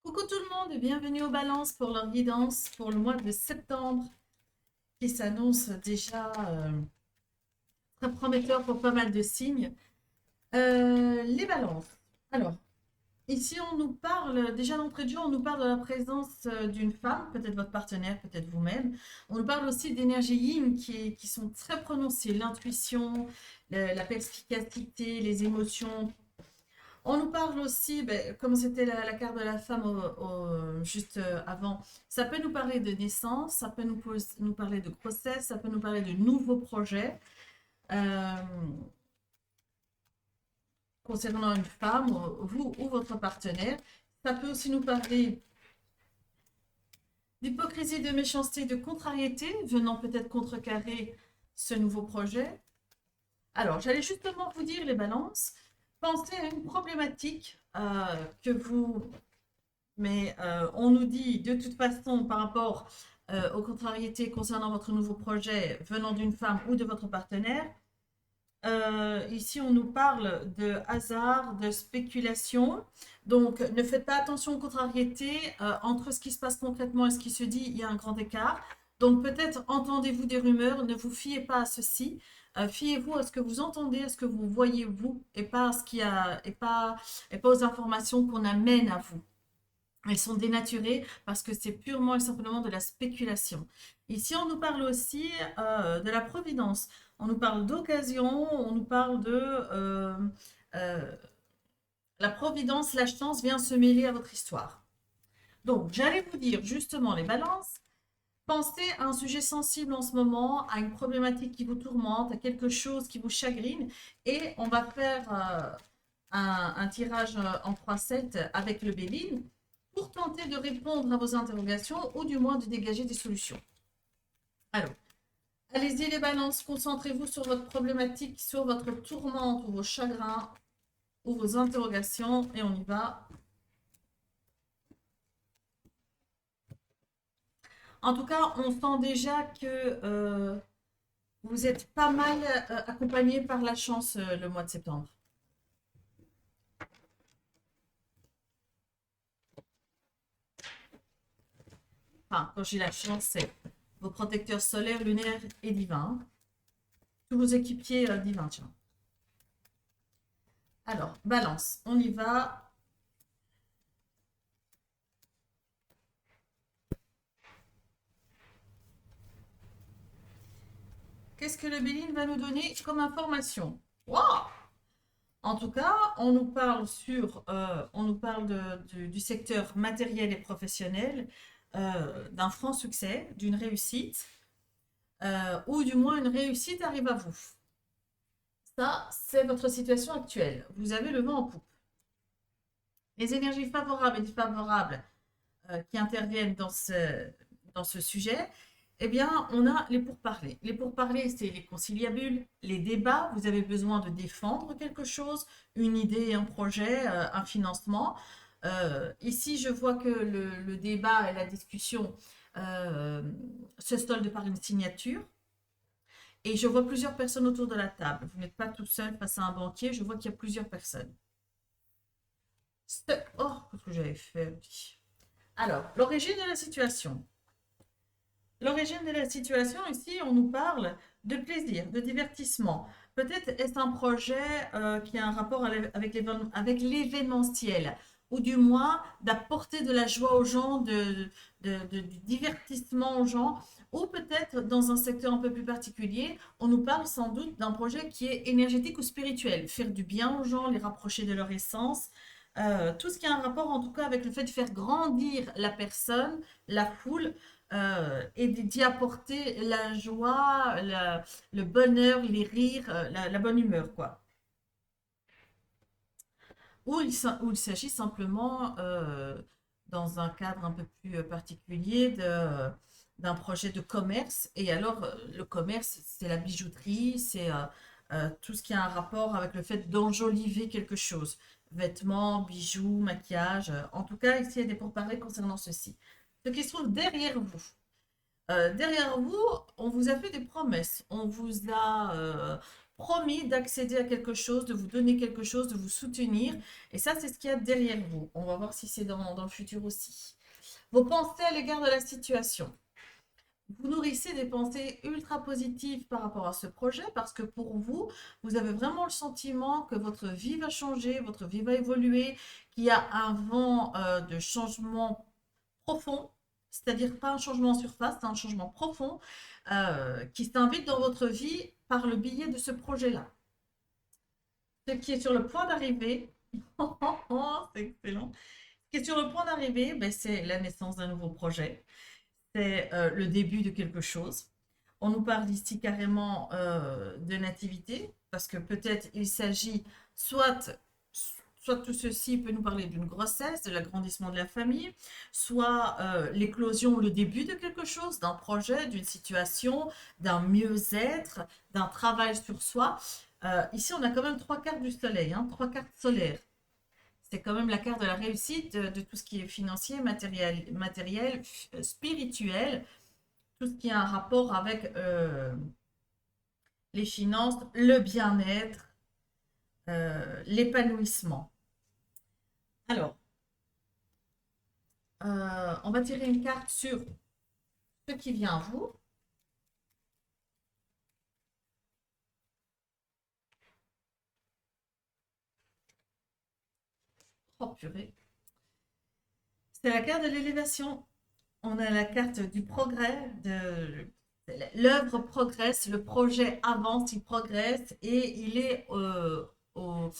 Coucou tout le monde et bienvenue aux balances pour leur guidance pour le mois de septembre qui s'annonce déjà très prometteur pour pas mal de signes. Les balances. Alors, ici on nous parle, déjà d'entrée de jeu, on nous parle de la présence d'une femme, peut-être votre partenaire, peut-être vous-même. On nous parle aussi d'énergie yin qui sont très prononcées, l'intuition, la perspicacité, les émotions. On nous parle aussi, ben, comme c'était la carte de la femme juste avant, ça peut nous parler de naissance, ça peut nous parler de grossesse, ça peut nous parler de nouveaux projets euh, concernant une femme, vous ou votre partenaire. Ça peut aussi nous parler d'hypocrisie, de méchanceté, de contrariété, venant peut-être contrecarrer ce nouveau projet. Alors, j'allais justement vous dire, les balances, pensez à une problématique que vous mais on nous dit de toute façon par rapport aux contrariétés concernant votre nouveau projet venant d'une femme ou de votre partenaire, ici on nous parle de hasard, de spéculation. Donc ne faites pas attention aux contrariétés. Entre ce qui se passe concrètement et ce qui se dit, il y a un grand écart. Donc peut-être entendez-vous des rumeurs, ne vous fiez pas à ceci. Fiez-vous à ce que vous entendez, à ce que vous voyez vous, et pas à ce qui a, et pas aux informations qu'on amène à vous. Elles sont dénaturées parce que c'est purement et simplement de la spéculation. Ici, on nous parle aussi de la providence. On nous parle d'occasion, on nous parle de euh, la providence, la chance vient se mêler à votre histoire. Donc, j'allais vous dire justement les balances. Pensez à un sujet sensible en ce moment, à une problématique qui vous tourmente, à quelque chose qui vous chagrine, et on va faire un tirage en 3-7 avec le Béline pour tenter de répondre à vos interrogations ou du moins de dégager des solutions. Alors, allez-y les balances, concentrez-vous sur votre problématique, sur votre tourmente ou vos chagrins ou vos interrogations et on y va. En tout cas, on sent déjà que vous êtes pas mal accompagné par la chance le mois de septembre. Enfin, quand j'ai la chance, c'est vos protecteurs solaires, lunaires et divins. Tous vos équipiers divins, tiens. Alors, balance, on y va. Qu'est-ce que le Béline va nous donner comme information? Wow. En tout cas, on nous parle du secteur matériel et professionnel, d'un franc succès, d'une réussite, ou du moins une réussite arrive à vous. Ça, c'est votre situation actuelle. Vous avez le vent en poupe. Les énergies favorables et défavorables qui interviennent dans ce sujet, eh bien, on a les pourparlers. Les pourparlers, c'est les conciliabules, les débats. Vous avez besoin de défendre quelque chose, une idée, un projet, un financement. Ici, je vois que le débat et la discussion euh, se soldent par une signature. Et je vois plusieurs personnes autour de la table. Vous n'êtes pas tout seul face à un banquier, je vois qu'il y a plusieurs personnes. Oh, qu'est-ce que j'avais fait? Alors, l'origine de la situation. L'origine de la situation, ici, on nous parle de plaisir, de divertissement. Peut-être est-ce un projet qui a un rapport avec l'événementiel, ou du moins d'apporter de la joie aux gens, du divertissement aux gens, ou peut-être dans un secteur un peu plus particulier, on nous parle sans doute d'un projet qui est énergétique ou spirituel, faire du bien aux gens, les rapprocher de leur essence. Tout ce qui a un rapport en tout cas avec le fait de faire grandir la personne, la foule, et d'y apporter la joie, le bonheur, les rires, la bonne humeur, quoi. Ou il s'agit simplement, dans un cadre un peu plus particulier, d'un projet de commerce. Et alors, le commerce, c'est la bijouterie, c'est tout ce qui a un rapport avec le fait d'enjoliver quelque chose. Vêtements, bijoux, maquillage. En tout cas, ici, il y a des pourparlers concernant ceci. Ce qui se trouve derrière vous. Derrière vous, on vous a fait des promesses. On vous a promis d'accéder à quelque chose, de vous donner quelque chose, de vous soutenir. Et ça, c'est ce qu'il y a derrière vous. On va voir si c'est dans le futur aussi. Vos pensées à l'égard de la situation. Vous nourrissez des pensées ultra positives par rapport à ce projet parce que pour vous, vous avez vraiment le sentiment que votre vie va changer, votre vie va évoluer, qu'il y a un vent de changement profond, c'est-à-dire pas un changement en surface, c'est un changement profond qui s'invite dans votre vie par le biais de ce projet-là. Ce qui est sur le point d'arriver, c'est excellent, ce qui est sur le point d'arriver, ben, c'est la naissance d'un nouveau projet, c'est le début de quelque chose. On nous parle ici carrément de nativité, parce que peut-être il s'agit soit tout ceci peut nous parler d'une grossesse, de l'agrandissement de la famille, soit l'éclosion, le début de quelque chose, d'un projet, d'une situation, d'un mieux-être, d'un travail sur soi. Ici, on a quand même trois cartes du soleil, hein, trois cartes solaires. C'est quand même la carte de la réussite, de tout ce qui est financier, matériel, spirituel, tout ce qui a un rapport avec les finances, le bien-être, l'épanouissement. Alors, on va tirer une carte sur ce qui vient à vous. Oh purée. C'est la carte de l'élévation. On a la carte du progrès, l'œuvre progresse, le projet avance, il progresse et comment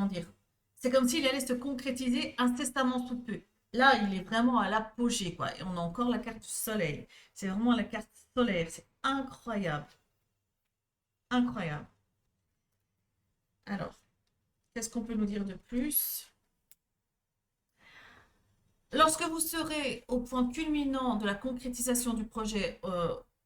dire, c'est comme s'il allait se concrétiser incessamment sous peu. Là, il est vraiment à l'apogée, quoi. Et on a encore la carte du soleil. C'est vraiment la carte solaire. C'est incroyable. Incroyable. Alors, qu'est-ce qu'on peut nous dire de plus? Lorsque vous serez au point culminant de la concrétisation du projet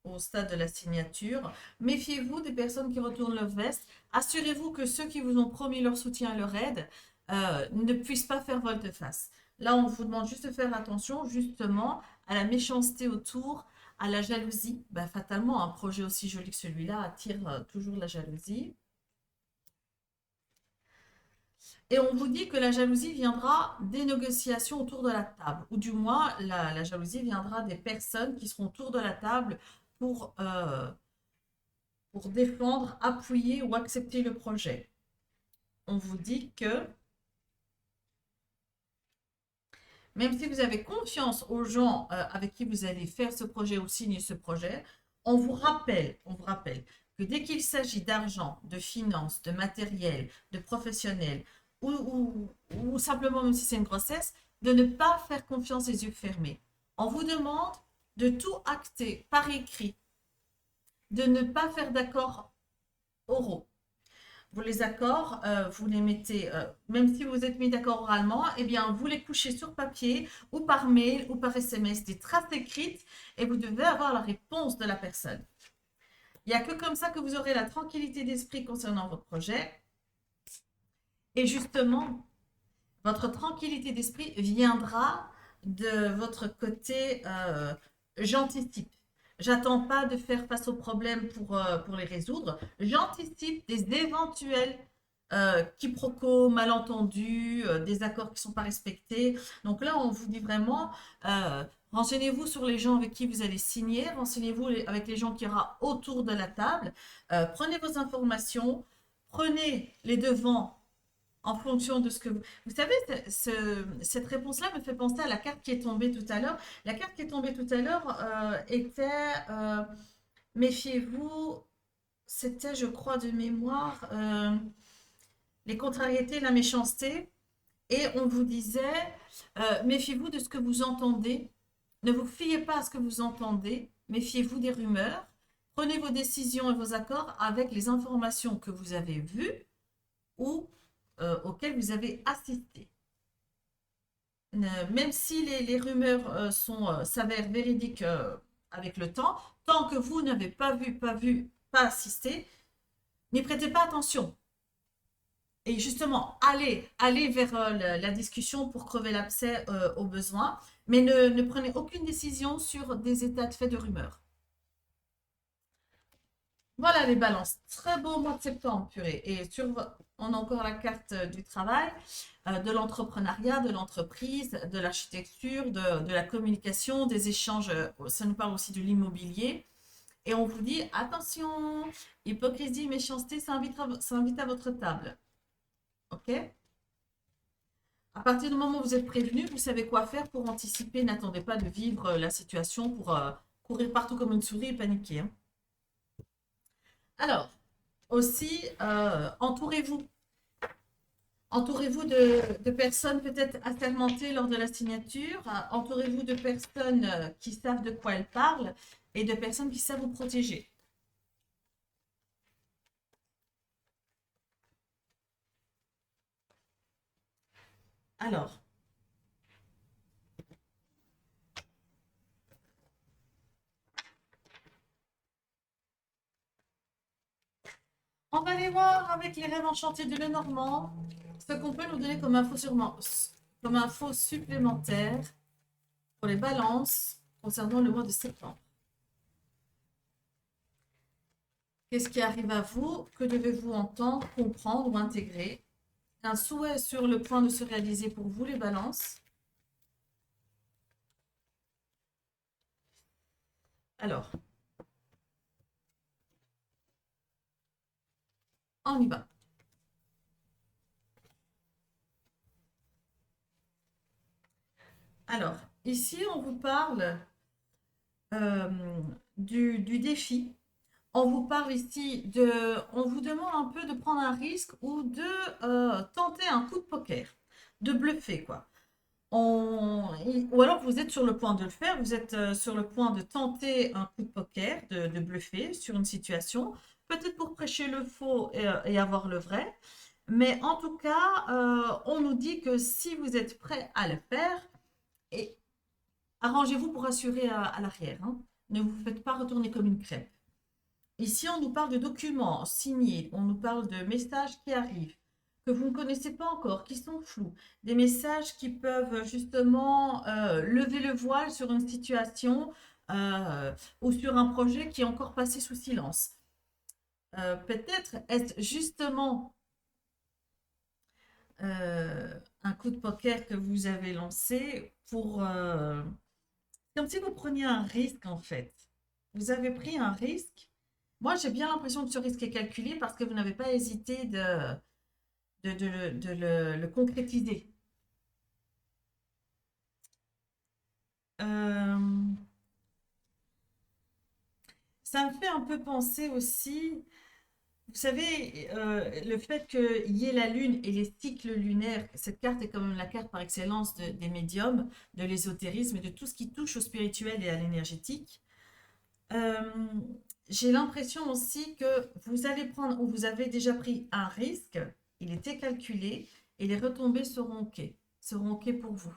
au stade de la signature, méfiez-vous des personnes qui retournent leur veste. Assurez-vous que ceux qui vous ont promis leur soutien et leur aide ne puissent pas faire volte-face. Là, on vous demande juste de faire attention justement à la méchanceté autour, à la jalousie. Ben, fatalement, un projet aussi joli que celui-là attire toujours la jalousie. Et on vous dit que la jalousie viendra des négociations autour de la table, ou du moins la jalousie viendra des personnes qui seront autour de la table pour défendre, appuyer ou accepter le projet. On vous dit que même si vous avez confiance aux gens avec qui vous allez faire ce projet ou signer ce projet, on vous rappelle que dès qu'il s'agit d'argent, de finances, de matériel, de professionnel, ou simplement même si c'est une grossesse, de ne pas faire confiance les yeux fermés. On vous demande de tout acter par écrit, de ne pas faire d'accords oraux. Vous les accords, vous les mettez, même si vous êtes mis d'accord oralement, eh bien, vous les couchez sur papier ou par mail ou par SMS, des traces écrites, et vous devez avoir la réponse de la personne. Il n'y a que comme ça que vous aurez la tranquillité d'esprit concernant votre projet. Et justement, votre tranquillité d'esprit viendra de votre côté j'anticipe. J'attends pas de faire face aux problèmes pour les résoudre. J'anticipe des éventuels quiproquos, malentendus, des accords qui ne sont pas respectés. Donc là, on vous dit vraiment, renseignez-vous sur les gens avec qui vous allez signer, renseignez-vous avec les gens qui aura autour de la table, prenez vos informations, prenez les devants en fonction de ce que vous... Vous savez, cette réponse-là me fait penser à la carte qui est tombée tout à l'heure. La carte qui est tombée tout à l'heure était méfiez-vous, c'était, je crois, de mémoire, les contrariétés, la méchanceté. Et on vous disait, méfiez-vous de ce que vous entendez. Ne vous fiez pas à ce que vous entendez. Méfiez-vous des rumeurs. Prenez vos décisions et vos accords avec les informations que vous avez vues ou auxquelles vous avez assisté. Même si les rumeurs s'avèrent véridiques avec le temps, tant que vous n'avez pas vu, pas assisté, n'y prêtez pas attention. Et justement, allez vers la discussion pour crever l'abcès au besoin, mais ne prenez aucune décision sur des états de fait de rumeurs. Voilà les balances. Très beau mois de septembre, purée. Et on a encore la carte du travail, de l'entrepreneuriat, de l'entreprise, de l'architecture, de la communication, des échanges. Ça nous parle aussi de l'immobilier. Et on vous dit, attention, hypocrisie, méchanceté, ça invite à votre table. OK? À partir du moment où vous êtes prévenu, vous savez quoi faire pour anticiper. N'attendez pas de vivre la situation pour courir partout comme une souris et paniquer, hein. Alors, aussi, entourez-vous. Entourez-vous de personnes peut-être assermentées lors de la signature. Entourez-vous de personnes qui savent de quoi elles parlent et de personnes qui savent vous protéger. Alors, on va aller voir avec les rêves enchantés de Lenormand ce qu'on peut nous donner comme info supplémentaire pour les balances concernant le mois de septembre. Qu'est-ce qui arrive à vous? Que devez-vous entendre, comprendre ou intégrer? Un souhait sur le point de se réaliser pour vous, les balances. Alors, on y va. Alors, ici, on vous parle euh, du défi. On vous parle ici on vous demande un peu de prendre un risque ou de tenter un coup de poker, de bluffer, quoi. Ou alors vous êtes sur le point de le faire, vous êtes sur le point de tenter un coup de poker, de bluffer sur une situation, peut-être pour prêcher le faux et avoir le vrai. Mais en tout cas, on nous dit que si vous êtes prêt à le faire, et arrangez-vous pour assurer à l'arrière, hein. Ne vous faites pas retourner comme une crêpe. Ici, on nous parle de documents signés, on nous parle de messages qui arrivent, que vous ne connaissez pas encore, qui sont flous, des messages qui peuvent justement lever le voile sur une situation ou sur un projet qui est encore passé sous silence. Peut-être est-ce justement un coup de poker que vous avez lancé pour... comme si vous preniez un risque en fait. Vous avez pris un risque. Moi, j'ai bien l'impression que ce risque est calculé parce que vous n'avez pas hésité de le concrétiser. Euh, Ça me fait un peu penser aussi, vous savez, le fait qu'il y ait la Lune et les cycles lunaires, cette carte est quand même la carte par excellence des médiums, de l'ésotérisme et de tout ce qui touche au spirituel et à l'énergétique. Euh, j'ai l'impression aussi que vous allez prendre, ou vous avez déjà pris un risque, il était calculé, et les retombées seront OK pour vous.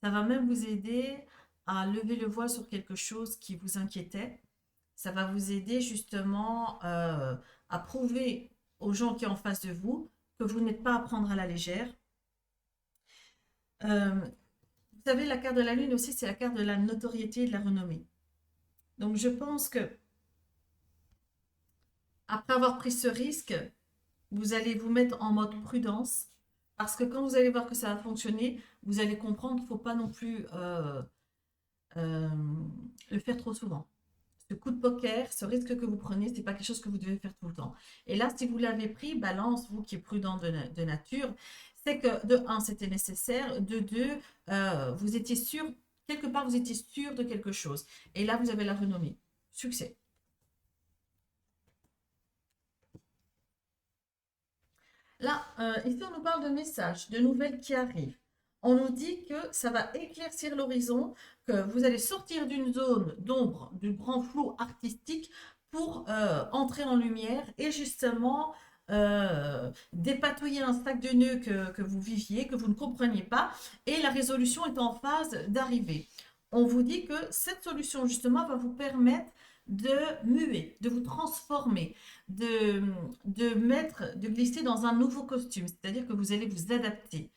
Ça va même vous aider à lever le voile sur quelque chose qui vous inquiétait. Ça va vous aider justement à prouver aux gens qui sont en face de vous que vous n'êtes pas à prendre à la légère. Euh, vous savez, la carte de la Lune aussi, c'est la carte de la notoriété et de la renommée. Donc je pense que après avoir pris ce risque, vous allez vous mettre en mode prudence parce que quand vous allez voir que ça va fonctionner, vous allez comprendre qu'il ne faut pas non plus euh, le faire trop souvent. Ce coup de poker, ce risque que vous prenez, ce n'est pas quelque chose que vous devez faire tout le temps. Et là, si vous l'avez pris, balance, vous qui êtes prudent de nature, c'est que de un, c'était nécessaire, de deux, vous étiez sûr, quelque part, vous étiez sûr de quelque chose. Et là, vous avez la renommée. Succès. Là, ici, on nous parle de messages, de nouvelles qui arrivent. On nous dit que ça va éclaircir l'horizon, que vous allez sortir d'une zone d'ombre, du grand flou artistique pour entrer en lumière et justement dépatouiller un sac de nœuds que vous viviez, que vous ne compreniez pas, et la résolution est en phase d'arriver. On vous dit que cette solution justement va vous permettre de muer, de vous transformer, de glisser dans un nouveau costume, c'est-à-dire que vous allez vous adapter.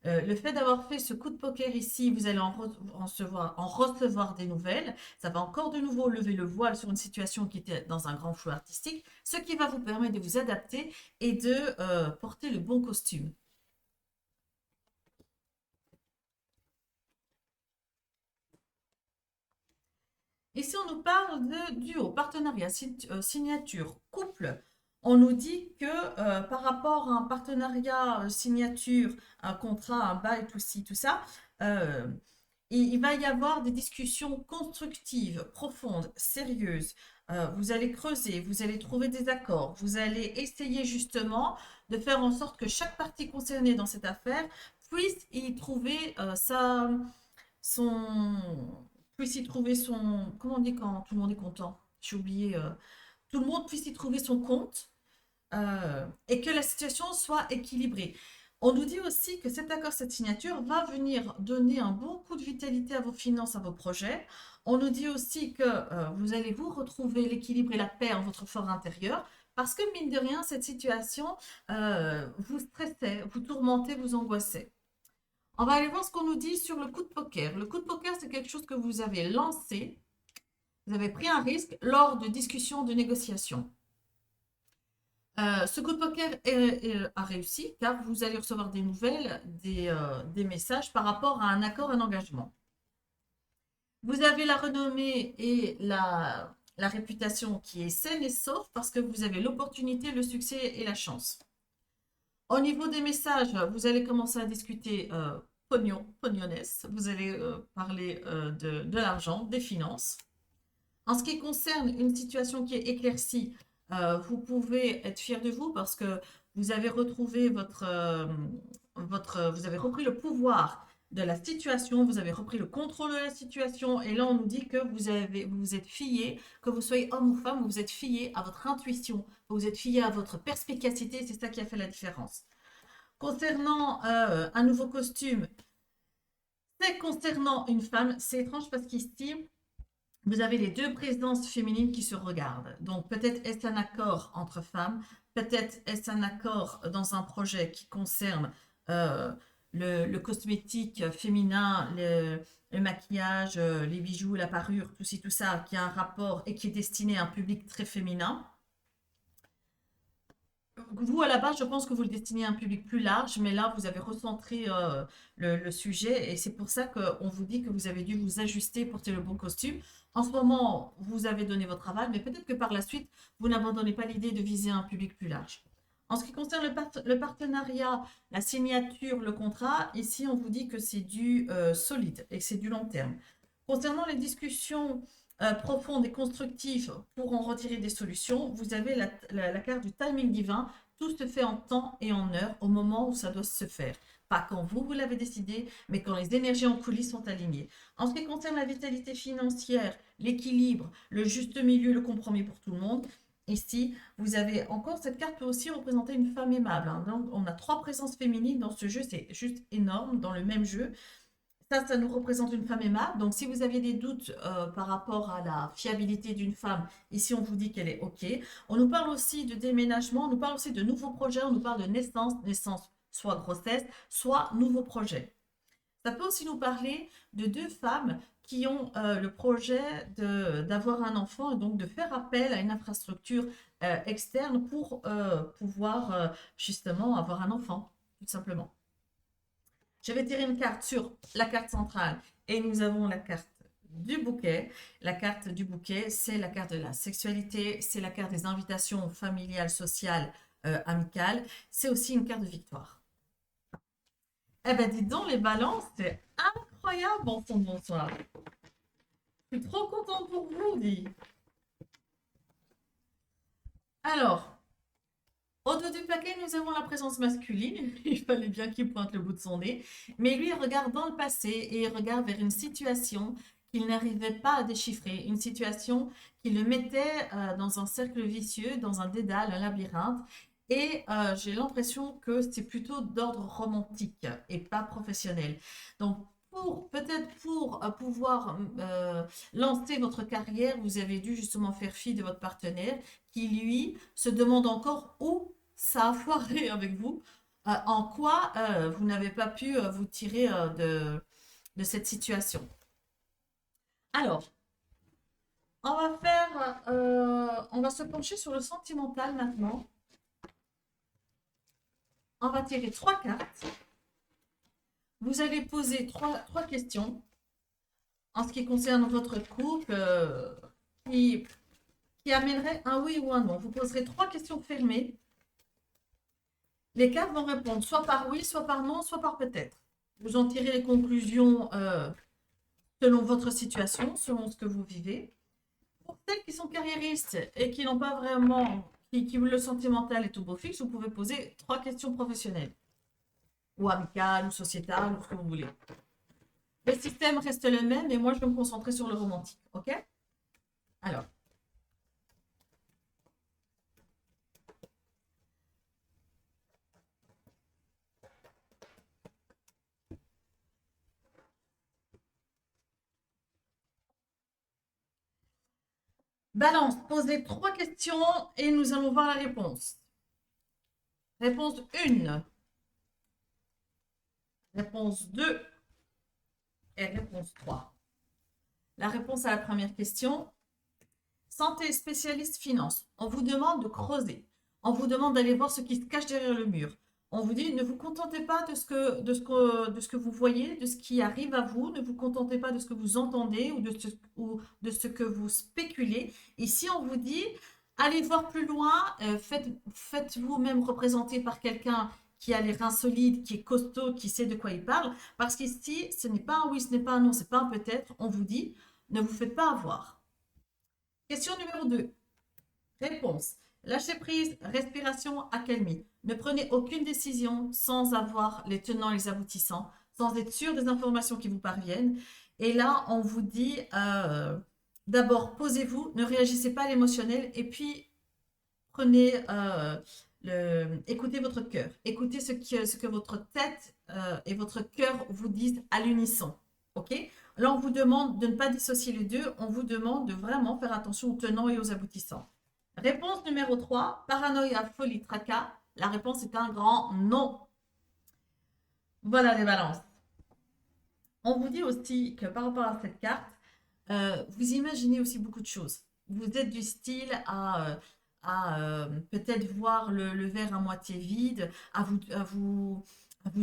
Le fait d'avoir fait ce coup de poker ici, vous allez en recevoir des nouvelles. Ça va encore de nouveau lever le voile sur une situation qui était dans un grand flou artistique, ce qui va vous permettre de vous adapter et de porter le bon costume. Ici, on nous parle de duo, partenariat, signature, couple. On nous dit que par rapport à un partenariat, signature, un contrat, un bail, tout ci, tout ça, euh, il va y avoir des discussions constructives, profondes, sérieuses. Vous allez creuser, vous allez trouver des accords, vous allez essayer justement de faire en sorte que chaque partie concernée dans cette affaire puisse y trouver son, puisse y trouver son, comment on dit quand tout le monde est content? J'ai oublié, tout le monde puisse y trouver son compte et que la situation soit équilibrée. On nous dit aussi que cet accord, cette signature va venir donner un bon coup de vitalité à vos finances, à vos projets. On nous dit aussi que vous allez vous retrouver l'équilibre et la paix en votre fort intérieur parce que, mine de rien, cette situation vous stressait, vous tourmentait, vous angoissait. On va aller voir ce qu'on nous dit sur le coup de poker. Le coup de poker, c'est quelque chose que vous avez lancé, vous avez pris un risque lors de discussions, de négociations. Ce coup de poker a réussi car vous allez recevoir des nouvelles, des messages par rapport à un accord, un engagement. Vous avez la renommée et la réputation qui est saine et sauve parce que vous avez l'opportunité, le succès et la chance. Au niveau des messages, vous allez commencer à discuter pognonnesse. Vous allez parler de l'argent, des finances. En ce qui concerne une situation qui est éclaircie, vous pouvez être fier de vous parce que vous avez retrouvé vous avez repris le pouvoir de la situation, vous avez repris le contrôle de la situation et là on nous dit que vous vous êtes fié, que vous soyez homme ou femme, vous vous êtes fié à votre intuition, vous êtes fié à votre perspicacité, c'est ça qui a fait la différence. Concernant un nouveau costume, c'est concernant une femme, c'est étrange parce qu'ici, vous avez les deux présences féminines qui se regardent. Donc peut-être est-ce un accord entre femmes, peut-être est-ce un accord dans un projet qui concerne euh, le cosmétique féminin, le maquillage, les bijoux, la parure, tout ci, tout ça, qui a un rapport et qui est destiné à un public très féminin. Vous, à la base, je pense que vous le destinez à un public plus large, mais là, vous avez recentré le sujet et c'est pour ça qu'on vous dit que vous avez dû vous ajuster pour porter le bon costume. En ce moment, vous avez donné votre aval, mais peut-être que par la suite, vous n'abandonnez pas l'idée de viser un public plus large. En ce qui concerne le partenariat, la signature, le contrat, ici, on vous dit que c'est du solide et que c'est du long terme. Concernant les discussions profonde et constructive pour en retirer des solutions, vous avez la carte du timing divin. Tout se fait en temps et en heure au moment où ça doit se faire. Pas quand vous l'avez décidé, mais quand les énergies en coulisses sont alignées. En ce qui concerne la vitalité financière, l'équilibre, le juste milieu, le compromis pour tout le monde, ici, vous avez encore, cette carte peut aussi représenter une femme aimable. Hein. Donc, on a 3 présences féminines dans ce jeu, c'est juste énorme dans le même jeu. Ça nous représente une femme aimable. Donc, si vous aviez des doutes par rapport à la fiabilité d'une femme, ici, on vous dit qu'elle est OK. On nous parle aussi de déménagement, on nous parle aussi de nouveaux projets, on nous parle de naissance, soit grossesse, soit nouveaux projets. Ça peut aussi nous parler de 2 femmes qui ont le projet d'avoir un enfant et donc de faire appel à une infrastructure externe pour pouvoir justement avoir un enfant, tout simplement. Je vais tirer une carte sur la carte centrale et nous avons la carte du bouquet. La carte du bouquet, c'est la carte de la sexualité, c'est la carte des invitations familiales, sociales, amicales. C'est aussi une carte de victoire. Eh ben, dis donc, les balances, c'est incroyable en son bonsoir. Je suis trop contente pour vous, dit. Alors, au dos du paquet, nous avons la présence masculine. Il fallait bien qu'il pointe le bout de son nez. Mais lui, il regarde dans le passé et il regarde vers une situation qu'il n'arrivait pas à déchiffrer. Une situation qui le mettait dans un cercle vicieux, dans un dédale, un labyrinthe. Et j'ai l'impression que c'est plutôt d'ordre romantique et pas professionnel. Donc, peut-être pour pouvoir lancer votre carrière, vous avez dû justement faire fi de votre partenaire qui, lui, se demande encore où ça a foiré avec vous. en quoi vous n'avez pas pu vous tirer de cette situation. Alors, on va se pencher sur le sentimental maintenant. On va tirer 3 cartes. Vous allez poser trois questions en ce qui concerne votre couple qui amènerait un oui ou un non. Vous poserez 3 questions fermées. Les cartes vont répondre soit par oui, soit par non, soit par peut-être. Vous en tirez les conclusions selon votre situation, selon ce que vous vivez. Pour celles qui sont carriéristes et qui n'ont pas vraiment, qui le sentimental est au beau fixe, vous pouvez poser 3 questions professionnelles, ou amicales, ou sociétales, ou ce que vous voulez. Le système reste le même, et moi je vais me concentrer sur le romantique, ok? Alors. Balance, posez 3 questions et nous allons voir la réponse. Réponse 1. Réponse 2. Et réponse 3. La réponse à la première question. Santé, spécialiste, finance. On vous demande de creuser. On vous demande d'aller voir ce qui se cache derrière le mur. On vous dit, ne vous contentez pas de ce que vous voyez, de ce qui arrive à vous. Ne vous contentez pas de ce que vous entendez ou de ce que vous spéculez. Ici, on vous dit, allez voir plus loin. Faites-vous même représenter par quelqu'un qui a les reins solides, qui est costaud, qui sait de quoi il parle. Parce qu'ici, ce n'est pas un oui, ce n'est pas un non, ce n'est pas un peut-être. On vous dit, ne vous faites pas avoir. Question numéro 2. Réponse. Lâcher prise, respiration, accalmie. Ne prenez aucune décision sans avoir les tenants et les aboutissants, sans être sûr des informations qui vous parviennent. Et là, on vous dit, d'abord, posez-vous, ne réagissez pas à l'émotionnel, et puis prenez, écoutez votre cœur. Écoutez ce que votre tête et votre cœur vous disent à l'unisson. OK? Là, on vous demande de ne pas dissocier les deux. On vous demande de vraiment faire attention aux tenants et aux aboutissants. Réponse numéro 3, paranoïa, folie, tracas. La réponse est un grand non. Voilà les balances. On vous dit aussi que par rapport à cette carte, vous imaginez aussi beaucoup de choses. Vous êtes du style à peut-être voir le verre à moitié vide, à vous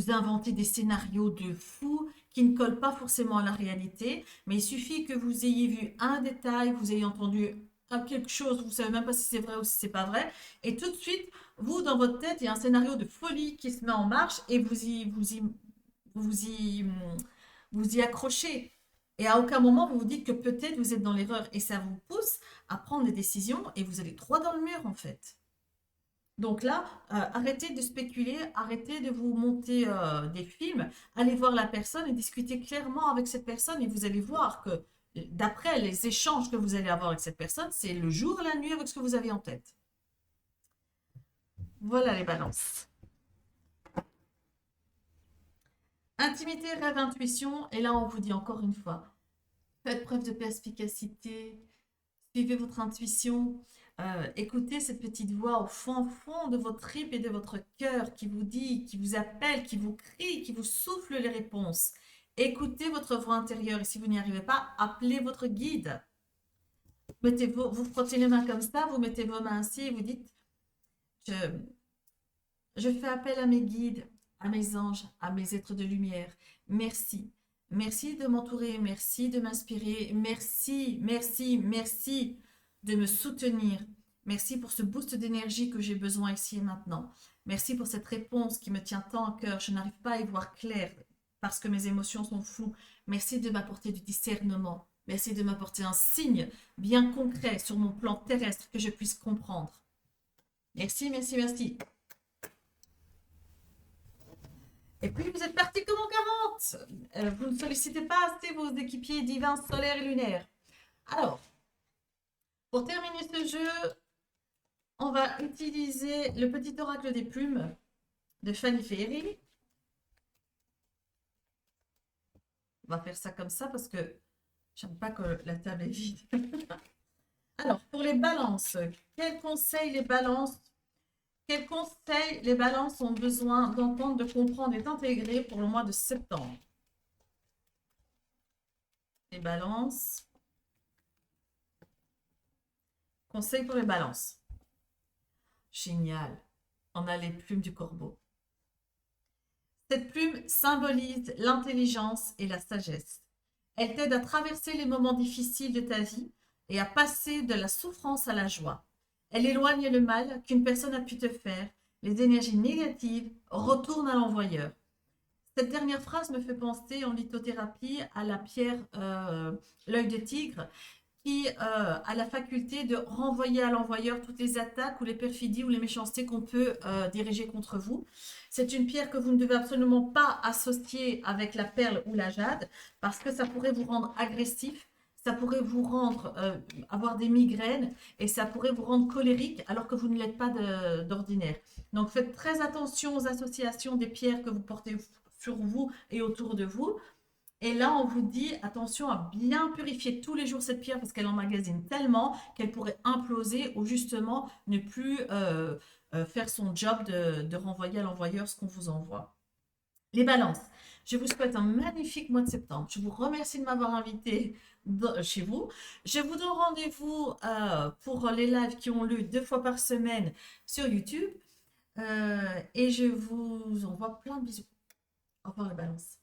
inventer des scénarios de fous qui ne collent pas forcément à la réalité, mais il suffit que vous ayez vu un détail, vous ayez entendu quelque chose, vous ne savez même pas si c'est vrai ou si c'est pas vrai, et tout de suite, vous, dans votre tête, il y a un scénario de folie qui se met en marche et vous y accrochez. Et à aucun moment, vous vous dites que peut-être vous êtes dans l'erreur. Et ça vous pousse à prendre des décisions et vous allez droit dans le mur, en fait. Donc là, arrêtez de spéculer, arrêtez de vous monter des films, allez voir la personne et discutez clairement avec cette personne et vous allez voir que d'après les échanges que vous allez avoir avec cette personne, c'est le jour et la nuit avec ce que vous avez en tête. Voilà les balances. Intimité, rêve, intuition. Et là, on vous dit encore une fois, faites preuve de perspicacité, suivez votre intuition, écoutez cette petite voix au fond de votre tripes et de votre cœur qui vous dit, qui vous appelle, qui vous crie, qui vous souffle les réponses. Écoutez votre voix intérieure et si vous n'y arrivez pas, appelez votre guide. Vous frottez les mains comme ça, vous mettez vos mains ainsi et vous dites, je fais appel à mes guides, à mes anges, à mes êtres de lumière. Merci. Merci de m'entourer, merci de m'inspirer, merci, merci, merci de me soutenir. Merci pour ce boost d'énergie que j'ai besoin ici et maintenant. Merci pour cette réponse qui me tient tant à cœur. Je n'arrive pas à y voir clair parce que mes émotions sont floues. Merci de m'apporter du discernement. Merci de m'apporter un signe bien concret sur mon plan terrestre que je puisse comprendre. Merci, merci, merci. Et puis, vous êtes parti comme en 40. Vous ne sollicitez pas assez vos équipiers divins, solaires et lunaires. Alors, pour terminer ce jeu, on va utiliser le petit oracle des plumes de Fanny Ferry. On va faire ça comme ça parce que j'aime pas que la table est vide. Alors, pour les balances, quels conseils les balances Quels conseils les balances ont besoin d'entendre, de comprendre et d'intégrer pour le mois de septembre? Les balances. Conseils pour les balances. Génial. On a les plumes du corbeau. Cette plume symbolise l'intelligence et la sagesse. Elle t'aide à traverser les moments difficiles de ta vie et à passer de la souffrance à la joie. Elle éloigne le mal qu'une personne a pu te faire. Les énergies négatives retournent à l'envoyeur. Cette dernière phrase me fait penser en lithothérapie à la pierre l'œil de tigre qui a la faculté de renvoyer à l'envoyeur toutes les attaques ou les perfidies ou les méchancetés qu'on peut diriger contre vous. C'est une pierre que vous ne devez absolument pas associer avec la perle ou la jade parce que ça pourrait vous rendre agressif, ça pourrait vous rendre avoir des migraines et ça pourrait vous rendre colérique alors que vous ne l'êtes pas d'ordinaire. Donc faites très attention aux associations des pierres que vous portez sur vous et autour de vous. Et là, on vous dit, attention à bien purifier tous les jours cette pierre parce qu'elle emmagasine tellement qu'elle pourrait imploser ou justement ne plus faire son job de renvoyer à l'envoyeur ce qu'on vous envoie. Les balances, je vous souhaite un magnifique mois de septembre. Je vous remercie de m'avoir invité chez vous. Je vous donne rendez-vous pour les lives qui ont lieu 2 fois par semaine sur YouTube. Et je vous envoie plein de bisous. Au revoir les balances.